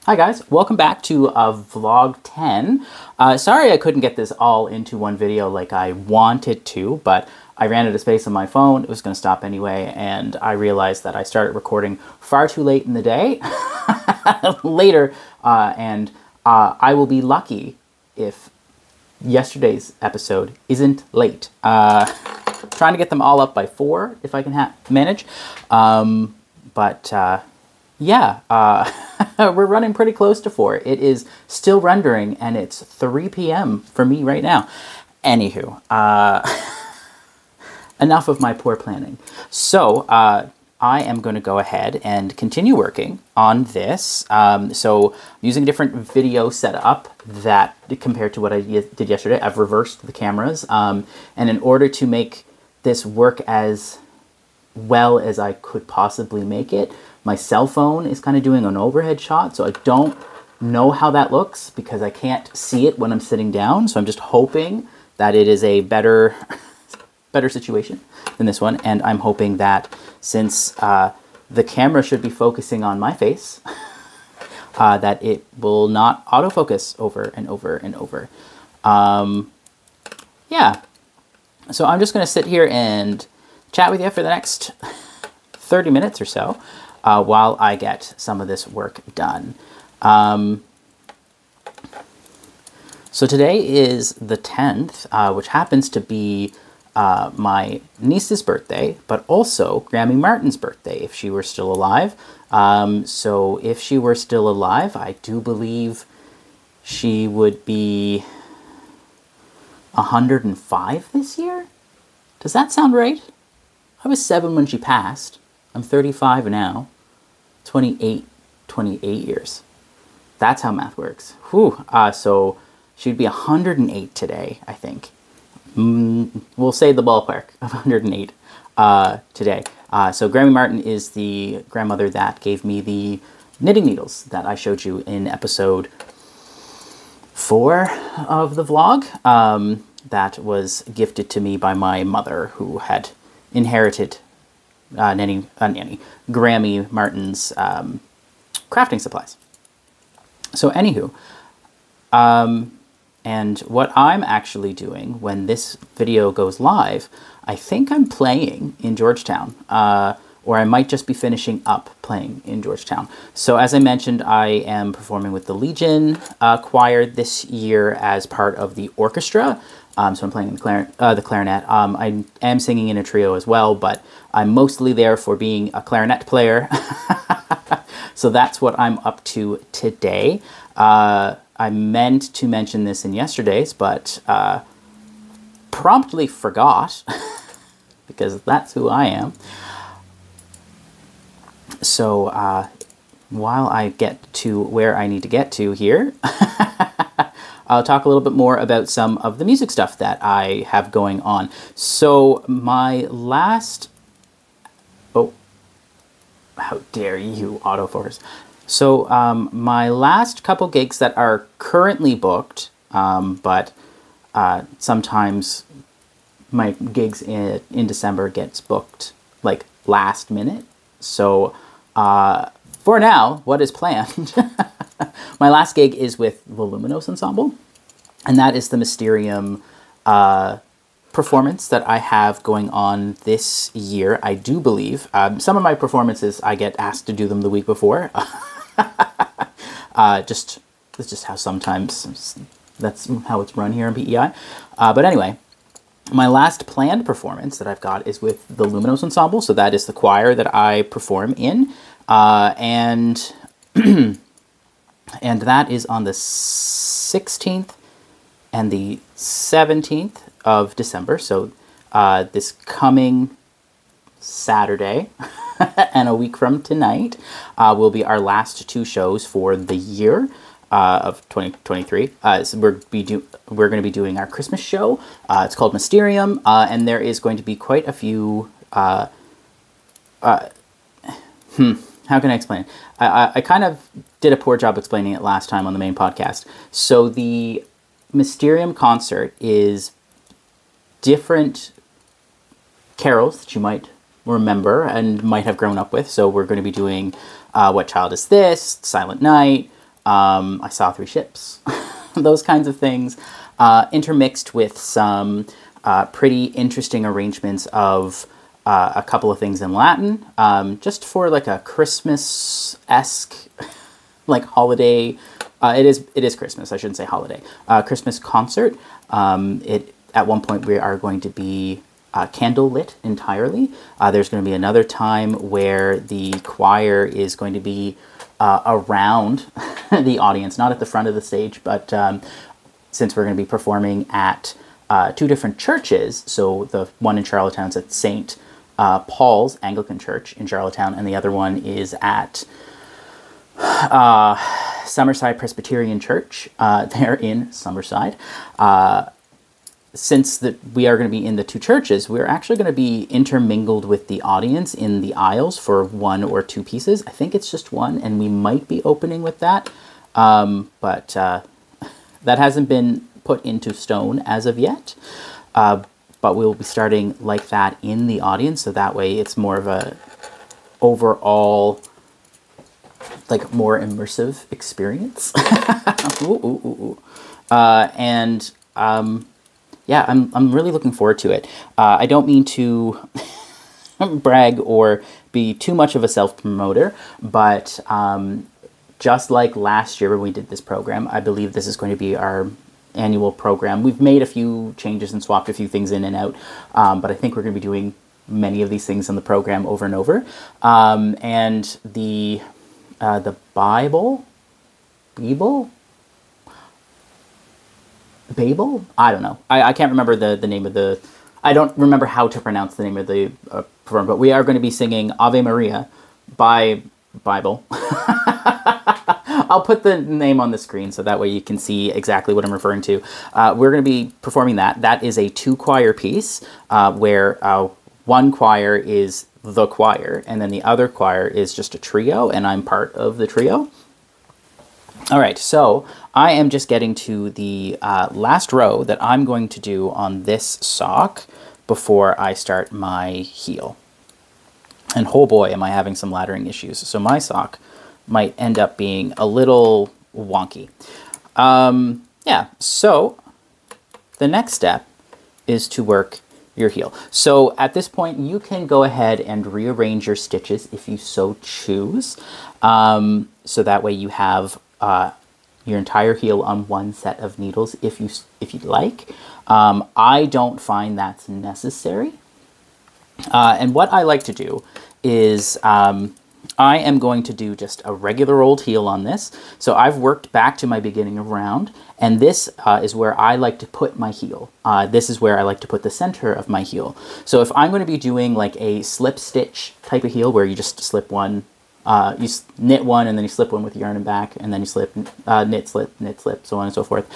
Hi guys, welcome back to vlog 10. Sorry I couldn't get this all into one video like I wanted to, but I ran out of space on my phone. It was going to stop anyway, and I realized that I started recording far too late in the day later, and I will be lucky if yesterday's episode isn't late. Trying to get them all up by 4 if I can manage, yeah, we're running pretty close to 4. It is still rendering, and it's 3 p.m. for me right now. Anywho, enough of my poor planning. So, I am going to go ahead and continue working on this. So, using a different video setup that, compared to what I did yesterday, I've reversed the cameras. And in order to make this work as well as I could possibly make it, my cell phone is kind of doing an overhead shot, so I don't know how that looks because I can't see it when I'm sitting down. So I'm just hoping that it is a better situation than this one. And I'm hoping that since the camera should be focusing on my face, that it will not autofocus over and over and over. Yeah. So I'm just going to sit here and chat with you for the next 30 minutes or so. While I get some of this work done. So today is the 10th, which happens to be my niece's birthday, but also Grammy Martin's birthday, if she were still alive. So if she were still alive, I do believe she would be 105 this year? Does that sound right? I was 7 when she passed. I'm 35 now. 28 years. That's how math works. Whew. So she'd be 108 today, I think. We'll say the ballpark of 108 today. So Grammy Martin is the grandmother that gave me the knitting needles that I showed you in episode 4 of the vlog. That was gifted to me by my mother, who had inherited Grammy Martin's crafting supplies. So anywho, and what I'm actually doing when this video goes live, I think I'm playing in Georgetown, or I might just be finishing up playing in Georgetown. So as I mentioned, I am performing with the Legion choir this year as part of the orchestra. So I'm playing the clarinet. I am singing in a trio as well, but I'm mostly there for being a clarinet player. So that's what I'm up to today. I meant to mention this in yesterday's, but promptly forgot, because that's who I am. So while I get to where I need to get to here, I'll talk a little bit more about some of the music stuff that I have going on. So my last... Oh, how dare you, autofocus. So my last couple gigs that are currently booked, but sometimes my gigs in December gets booked like last minute. So for now, what is planned? My last gig is with the Luminous Ensemble, and that is the Mysterium performance that I have going on this year, I do believe. Some of my performances, I get asked to do them the week before. It's just how sometimes that's how it's run here in PEI. But anyway, my last planned performance that I've got is with the Luminous Ensemble, so that is the choir that I perform in, and that is on the 16th and the 17th of December. So this coming Saturday and a week from tonight will be our last 2 shows for the year of 2023. So we're going to be doing our Christmas show. It's called Mysterium, and there is going to be quite a few... How can I explain it? I kind of did a poor job explaining it last time on the main podcast. So the Mysterium concert is different carols that you might remember and might have grown up with. So we're going to be doing What Child Is This?, Silent Night, I saw 3 ships. Those kinds of things, intermixed with some pretty interesting arrangements of a couple of things in Latin, just for like a Christmas-esque, like holiday. It is Christmas. I shouldn't say holiday. Christmas concert. At one point we are going to be candle lit entirely. There's going to be another time where the choir is going to be around the audience, not at the front of the stage, but since we're going to be performing at 2 different churches, so the one in Charlottetown's at St. Paul's Anglican Church in Charlottetown, and the other one is at Summerside Presbyterian Church. They're in Summerside. Since we are going to be in the 2 churches, we're actually going to be intermingled with the audience in the aisles for 1 or 2 pieces. I think it's just 1, and we might be opening with that. But that hasn't been put into stone as of yet. But we'll be starting like that in the audience, so that way it's more of a overall, like, more immersive experience. Yeah, I'm really looking forward to it. I don't mean to brag or be too much of a self-promoter, but just like last year when we did this program, I believe this is going to be our annual program. We've made a few changes and swapped a few things in and out, but I think we're going to be doing many of these things in the program over and over. And the Babel? I don't know. I can't remember the name of the... I don't remember how to pronounce the name of the program, but we are going to be singing Ave Maria by Bible. I'll put the name on the screen so that way you can see exactly what I'm referring to. We're going to be performing that. That is a 2-choir piece where one choir is the choir and then the other choir is just a trio, and I'm part of the trio. All right, so I am just getting to the last row that I'm going to do on this sock before I start my heel. And oh boy, am I having some laddering issues. So my sock might end up being a little wonky. Yeah, so the next step is to work your heel. So at this point, you can go ahead and rearrange your stitches if you so choose. So that way you have your entire heel on one set of needles if you'd like. I don't find that's necessary. And what I like to do is I am going to do just a regular old heel on this. So I've worked back to my beginning of round, and this is where I like to put my heel. This is where I like to put the center of my heel. So if I'm going to be doing like a slip stitch type of heel where you just slip one, you knit one and then you slip one with yarn and back, and then you slip, knit, slip, so on and so forth.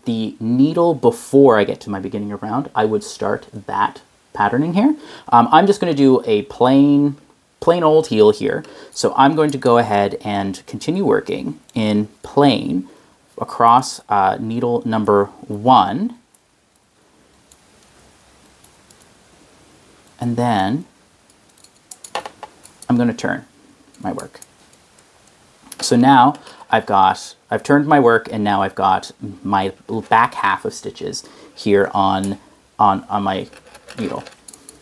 The needle before I get to my beginning of round, I would start that patterning here. I'm just going to do a plain old heel here. So I'm going to go ahead and continue working in plain across needle number 1. And then I'm going to turn my work. So now I've turned my work, and now I've got my back half of stitches here on my needle.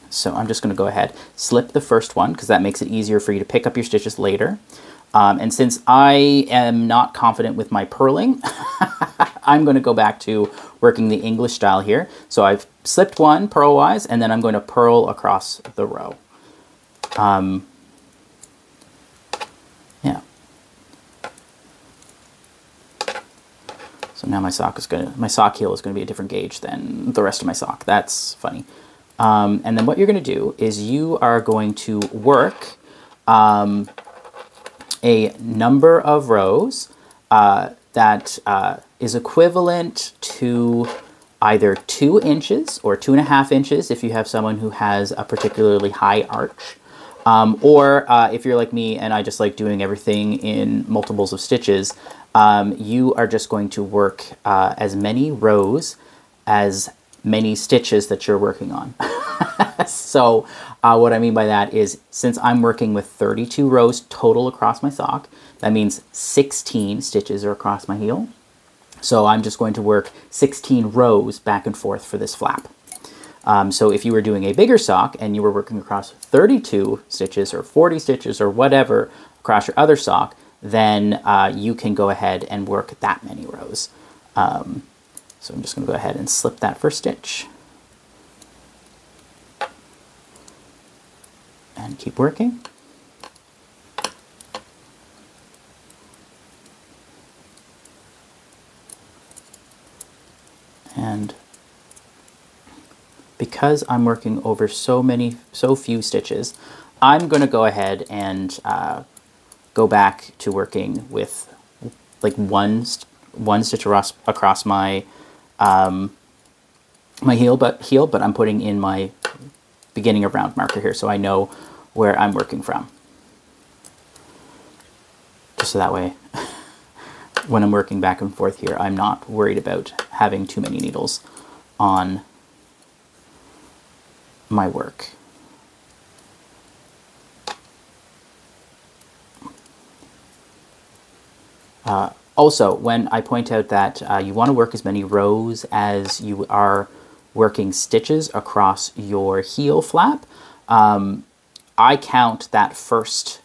So I'm just going to go ahead, slip the first one, because that makes it easier for you to pick up your stitches later. And since I am not confident with my purling, I'm going to go back to working the English style here. So I've slipped one purl-wise, and then I'm going to purl across the row. Yeah. So now my sock heel is going to be a different gauge than the rest of my sock. That's funny. And then what you're going to do is you are going to work a number of rows that is equivalent to either 2 inches or 2.5 inches if you have someone who has a particularly high arch. Or if you're like me and I just like doing everything in multiples of stitches, you are just going to work as many rows as many stitches that you're working on. So What I mean by that is, since I'm working with 32 rows total across my sock, that means 16 stitches are across my heel. So I'm just going to work 16 rows back and forth for this flap. So if you were doing a bigger sock and you were working across 32 stitches or 40 stitches or whatever across your other sock, then you can go ahead and work that many rows. So I'm just going to go ahead and slip that first stitch and keep working. And because I'm working over so few stitches, I'm going to go ahead and go back to working with like one stitch across my my heel, but I'm putting in my beginning of round marker here, so I know where I'm working from. Just so that way, when I'm working back and forth here, I'm not worried about having too many needles on my work. Also, when I point out that you want to work as many rows as you are working stitches across your heel flap, I count that first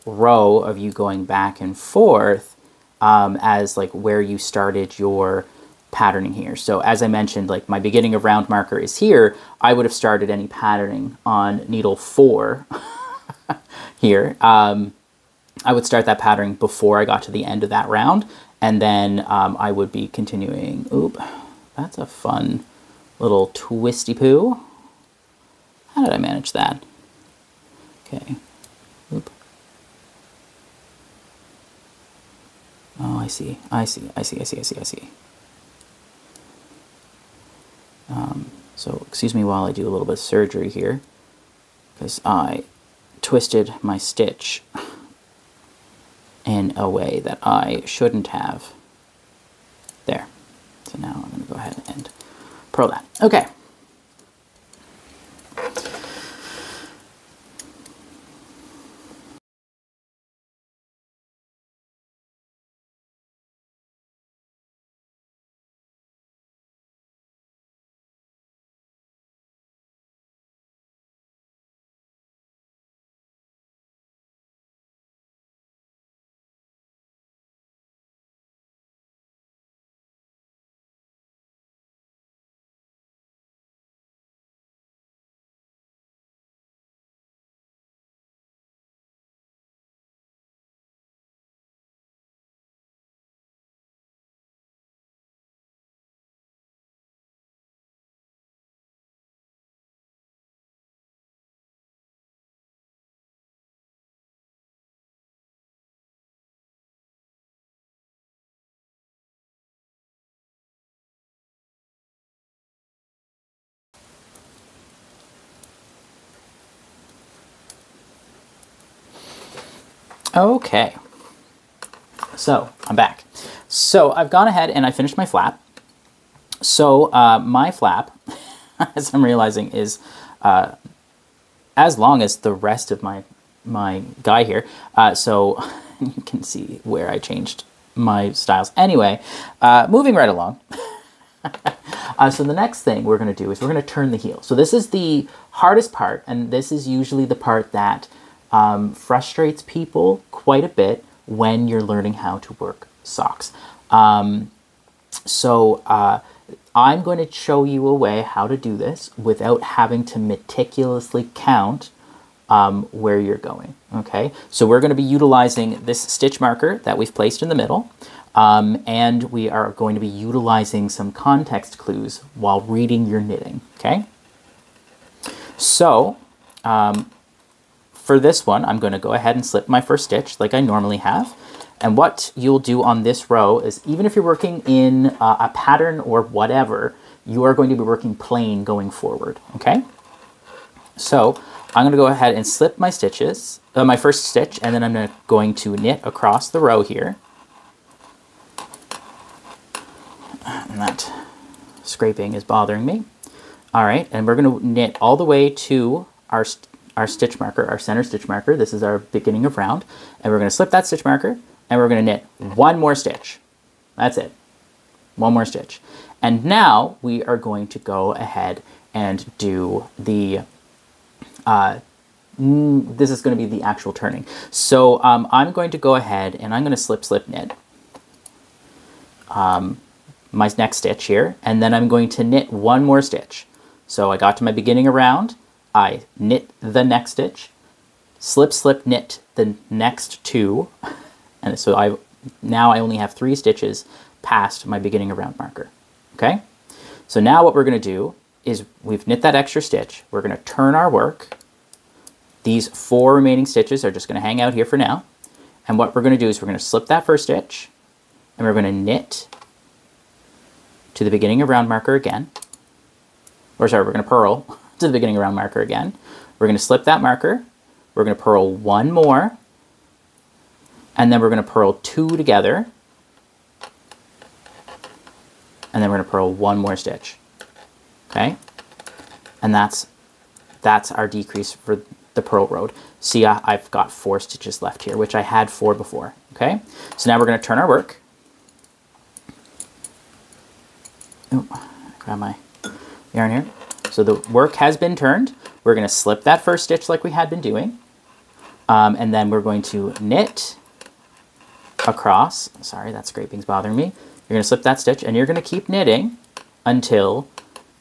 row of you going back and forth as like where you started your patterning here. So as I mentioned, like my beginning of round marker is here. I would have started any patterning on needle 4 here. I would start that patterning before I got to the end of that round, and then I would be continuing. Oop, that's a fun little twisty poo. How did I manage that? Okay. Oop. Oh, I see. So excuse me while I do a little bit of surgery here, because I twisted my stitch in a way that I shouldn't have. There. So now I'm going to go ahead and purl that. Okay. Okay, so I'm back. So I've gone ahead and I finished my flap. So my flap, as I'm realizing, is as long as the rest of my guy here. So you can see where I changed my styles. Anyway, moving right along. So the next thing we're going to do is we're going to turn the heel. So this is the hardest part, and this is usually the part that frustrates people quite a bit when you're learning how to work socks. So I'm going to show you a way how to do this without having to meticulously count where you're going. Okay, so we're going to be utilizing this stitch marker that we've placed in the middle, and we are going to be utilizing some context clues while reading your knitting. Okay, so for this one, I'm going to go ahead and slip my first stitch like I normally have. And what you'll do on this row is, even if you're working in a pattern or whatever, you are going to be working plain going forward, okay? So I'm going to go ahead and slip my stitches, my first stitch, and then I'm going to knit across the row here. And that scraping is bothering me. All right, and we're going to knit all the way to our stitch marker, our center stitch marker. This is our beginning of round. And we're going to slip that stitch marker and we're going to knit one more stitch. That's it. One more stitch. And now we are going to go ahead and do the, this is going to be the actual turning. So I'm going to go ahead and I'm going to slip, slip, knit my next stitch here. And then I'm going to knit one more stitch. So I got to my beginning of round, I knit the next stitch, slip, slip, knit the next two. And so now I only have 3 stitches past my beginning of round marker. Okay? So now what we're going to do is we've knit that extra stitch. We're going to turn our work. These 4 remaining stitches are just going to hang out here for now. And what we're going to do is we're going to slip that first stitch and we're going to knit to the beginning of round marker again. Or sorry, we're going to purl to the beginning of round marker again. We're going to slip that marker. We're going to purl one more. And then we're going to purl 2 together. And then we're going to purl one more stitch. Okay? And that's our decrease for the purl road. See, I've got 4 stitches left here, which I had 4 before. Okay? So now we're going to turn our work. Oh, grab my yarn here. So the work has been turned. We're going to slip that first stitch like we had been doing. And then we're going to knit across. Sorry, that scraping's bothering me. You're going to slip that stitch and you're going to keep knitting until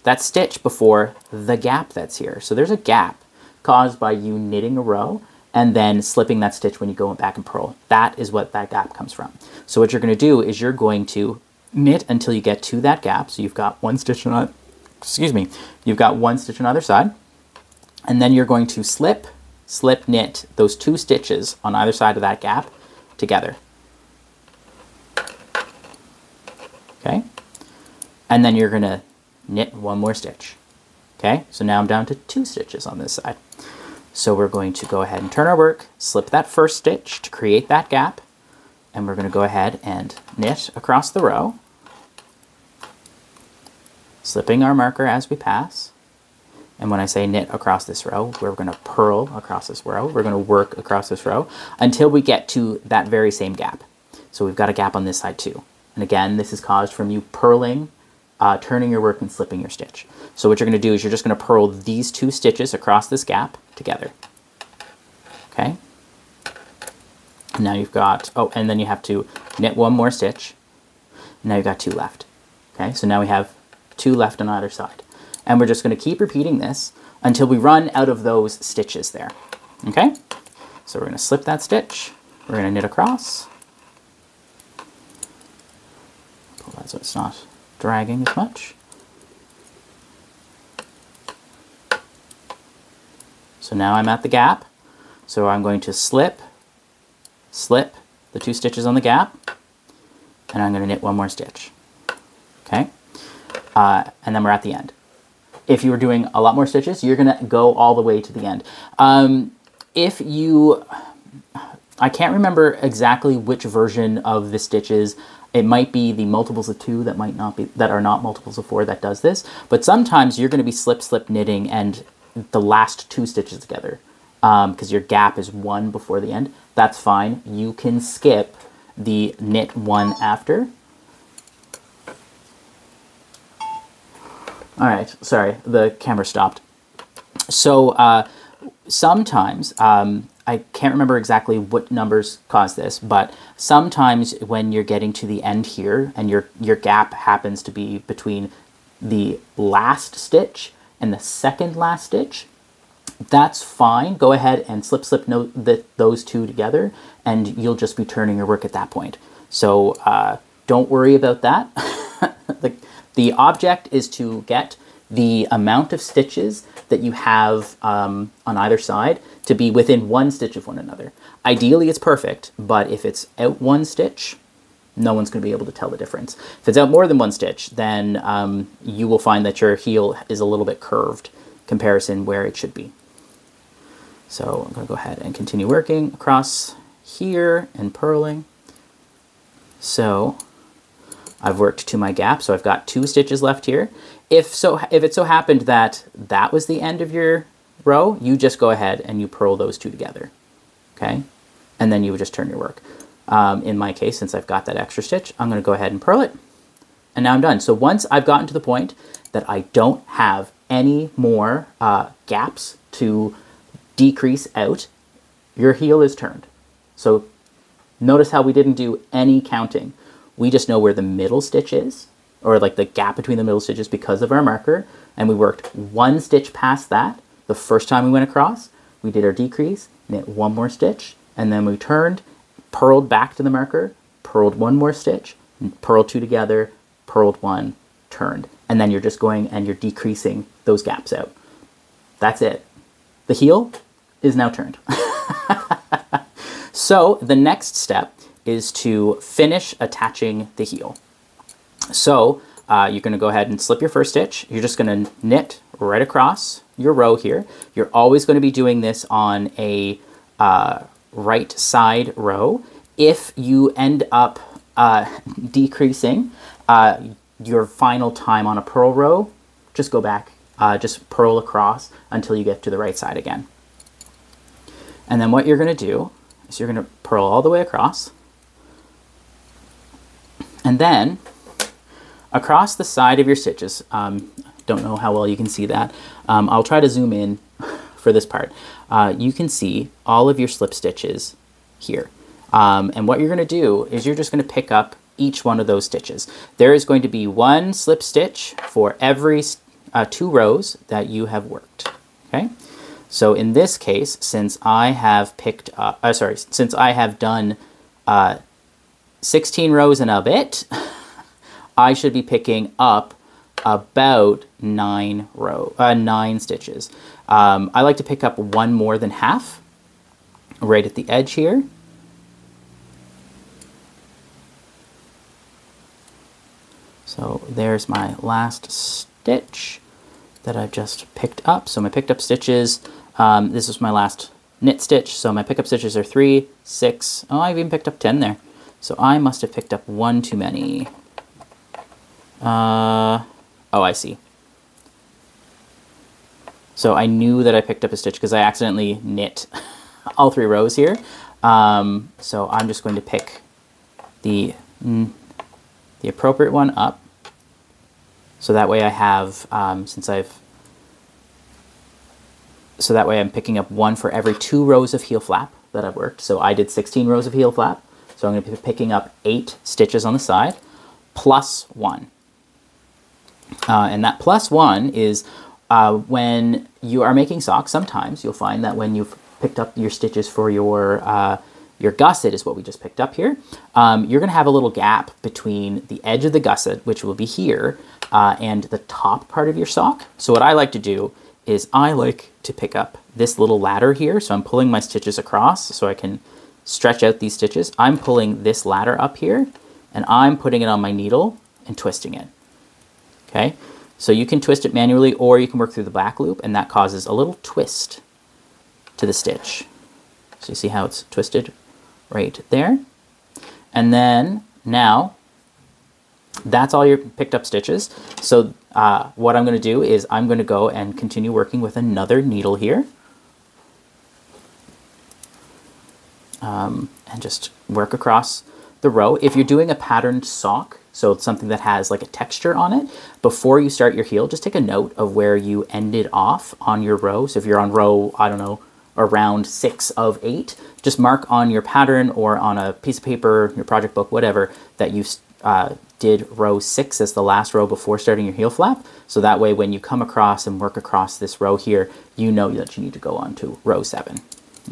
that stitch before the gap that's here. So there's a gap caused by you knitting a row and then slipping that stitch when you go back and purl. That is what that gap comes from. So what you're going to do is you're going to knit until you get to that gap. So you've got 1 stitch on, excuse me, you've got 1 stitch on either side. And then you're going to slip, slip, knit those 2 stitches on either side of that gap together. Okay? And then you're going to knit 1 more stitch. Okay? So now I'm down to 2 stitches on this side. So we're going to go ahead and turn our work, slip that first stitch to create that gap, and we're going to go ahead and knit across the row, slipping our marker as we pass. And when I say knit across this row, we're going to purl across this row. We're going to work across this row until we get to that very same gap. So we've got a gap on this side too. And again, this is caused from you purling, turning your work and slipping your stitch. So what you're going to do is you're just going to purl these 2 stitches across this gap together. Okay? And now you've got, oh, and then you have to knit 1 more stitch. Now you've got 2 left. Okay, so now we have 2 left on either side. And we're just going to keep repeating this until we run out of those stitches there. Okay? So we're going to slip that stitch. We're going to knit across. Pull that so it's not dragging as much. So now I'm at the gap. So I'm going to slip, slip the 2 stitches on the gap, and I'm going to knit 1 more stitch. Okay? And then we're at the end. If you were doing a lot more stitches, you're going to go all the way to the end. If you, I can't remember exactly which version of the stitches. It might be the multiples of 2 that might not be, that are not multiples of 4 that does this. But sometimes you're going to be slip, slip knitting and the last 2 stitches together because your gap is 1 before the end. That's fine. You can skip the knit 1 after. All right, sorry, the camera stopped. So sometimes, I can't remember exactly what numbers cause this, but sometimes when you're getting to the end here and your gap happens to be between the last stitch and the second last stitch, that's fine. Go ahead and slip, slip those 2 together and you'll just be turning your work at that point. So don't worry about that. The object is to get the amount of stitches that you have on either side to be within 1 stitch of one another. Ideally, it's perfect, but if it's out 1 stitch, no one's going to be able to tell the difference. If it's out more than 1 stitch, then you will find that your heel is a little bit curved comparison where it should be. So I'm going to go ahead and continue working across here and purling. So I've worked to my gap, so I've got 2 stitches left here. If it so happened that that was the end of your row, you just go ahead and you purl those two together, okay? And then you would just turn your work. In my case, since I've got that extra stitch, I'm going to go ahead and purl it. And now I'm done. So once I've gotten to the point that I don't have any more gaps to decrease out, your heel is turned. So notice how we didn't do any counting. We just know where the middle stitch is, or like the gap between the middle stitches because of our marker, and we worked one stitch past that. The first time we went across, we did our decrease, knit one more stitch, and then we turned, purled back to the marker, purled one more stitch, purled two together, purled one, turned. And then you're just going and you're decreasing those gaps out. That's it. The heel is now turned. So the next step is to finish attaching the heel. So you're going to go ahead and slip your first stitch. You're just going to knit right across your row here. You're always going to be doing this on a right side row. If you end up decreasing your final time on a purl row, just go back, just purl across until you get to the right side again. And then what you're going to do is you're going to purl all the way across. And then across the side of your stitches, don't know how well you can see that. I'll try to zoom in for this part. You can see all of your slip stitches here. And what you're going to do is you're just going to pick up each one of those stitches. There is going to be one slip stitch for every 2 rows that you have worked. Okay. So in this case, since I have picked up, since I have done 16 rows and a bit, I should be picking up about 9 stitches. I like to pick up one more than half right at the edge here. So there's my last stitch that I've just picked up. So my picked up stitches, this is my last knit stitch. So my pickup stitches are 3, 6, oh, I've even picked up 10 there. So I must have picked up one too many. Oh, I see. So I knew that I picked up a stitch because I accidentally knit all 3 rows here. So I'm just going to pick the appropriate one up. So that way I have, so that way I'm picking up one for every 2 rows of heel flap that I've worked. So I did 16 rows of heel flap. So I'm going to be picking up 8 stitches on the side plus 1. And that plus 1 is when you are making socks, sometimes you'll find that when you've picked up your stitches for your gusset is what we just picked up here, you're going to have a little gap between the edge of the gusset, which will be here, and the top part of your sock. So what I like to do is I like to pick up this little ladder here. So I'm pulling my stitches across so I can stretch out these stitches. I'm pulling this ladder up here and I'm putting it on my needle and twisting it. Okay, so you can twist it manually or you can work through the back loop, and that causes a little twist to the stitch. So you see how it's twisted right there? And then now that's all your picked up stitches. So what I'm going to do is I'm going to go and continue working with another needle here. And just work across the row. If you're doing a patterned sock, so it's something that has like a texture on it, before you start your heel, just take a note of where you ended off on your row. So if you're on row, I don't know, around 6 of 8, just mark on your pattern or on a piece of paper, your project book, whatever, that you did row 6 as the last row before starting your heel flap. So that way when you come across and work across this row here, you know that you need to go on to row 7.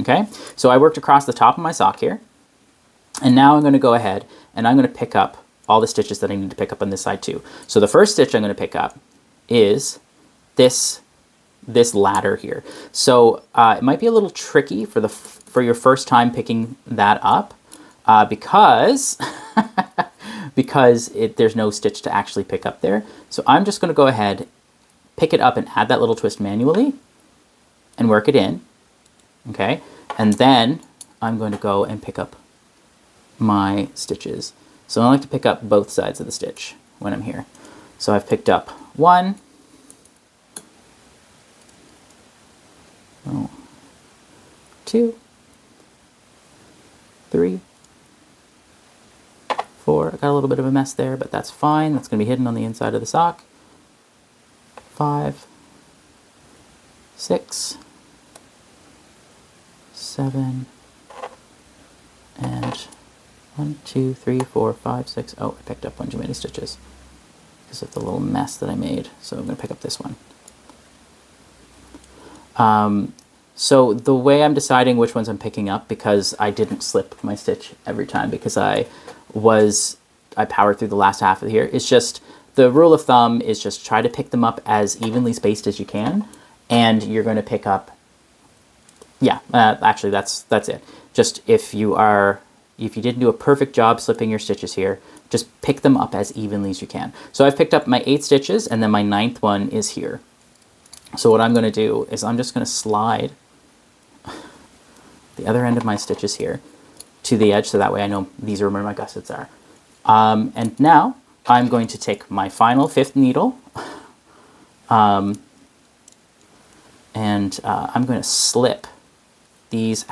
Okay, so I worked across the top of my sock here, and now I'm going to go ahead and I'm going to pick up all the stitches that I need to pick up on this side too. So the first stitch I'm going to pick up is this ladder here. So it might be a little tricky for your first time picking that up because there's no stitch to actually pick up there. So I'm just going to go ahead, pick it up and add that little twist manually and work it in. Okay, and then I'm going to go and pick up my stitches. So I like to pick up both sides of the stitch when I'm here. So I've picked up 1, Oh. 2, 3, 4. I got a little bit of a mess there, but that's fine. That's going to be hidden on the inside of the sock. 5, 6, 7, and 1, 2, 3, 4, 5, 6. Oh, I picked up one too many stitches because of the little mess that I made. So I'm going to pick up this one. So the way I'm deciding which ones I'm picking up, because I didn't slip my stitch every time because I powered through the last half of here, is just, the rule of thumb is just try to pick them up as evenly spaced as you can, and you're going to pick up, yeah, actually that's it. Just if you didn't do a perfect job slipping your stitches here, just pick them up as evenly as you can. So I've picked up my 8 stitches, and then my 9th one is here. So what I'm going to do is I'm just going to slide the other end of my stitches here to the edge, so that way I know these are where my gussets are. And now I'm going to take my final 5th needle, and I'm going to slip these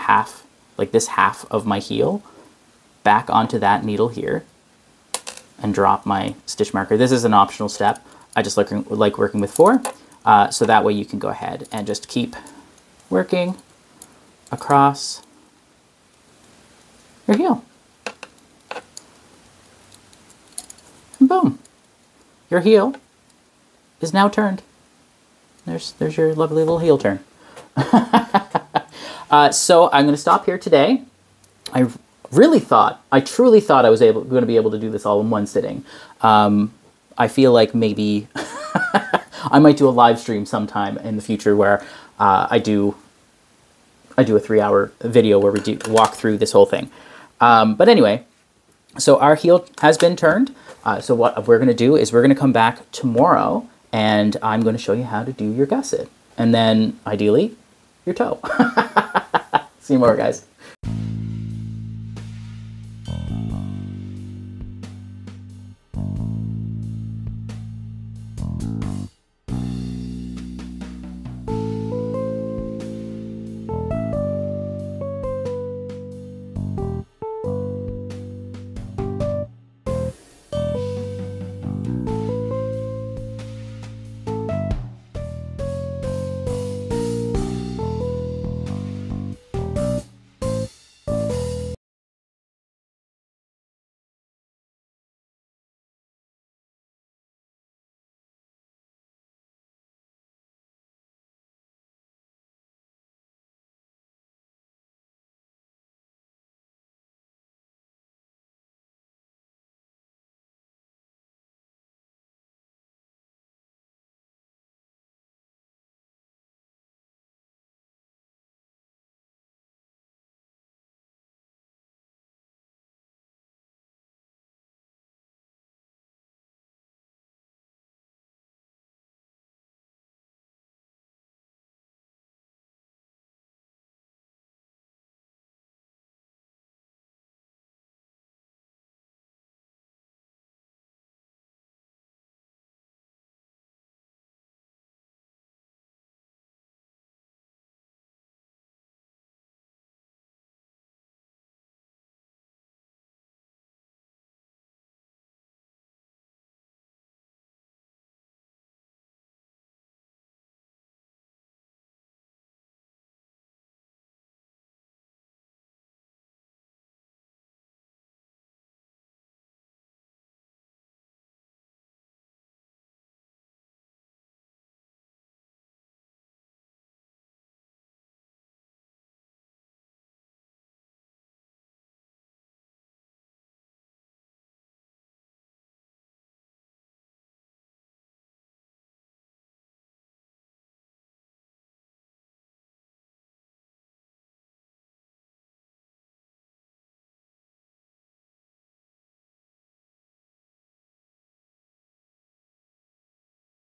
this half of my heel back onto that needle here and drop my stitch marker. This is an optional step. I just like working with 4, so that way you can go ahead and just keep working across your heel. And boom, your heel is now turned. There's your lovely little heel turn. So I'm going to stop here today. I truly thought I was going to be able to do this all in one sitting. I feel like maybe I might do a live stream sometime in the future where I do a 3-hour video where we walk through this whole thing. But anyway, so our heel has been turned. So what we're going to do is we're going to come back tomorrow, and I'm going to show you how to do your gusset, and then ideally your toe. See you more, guys.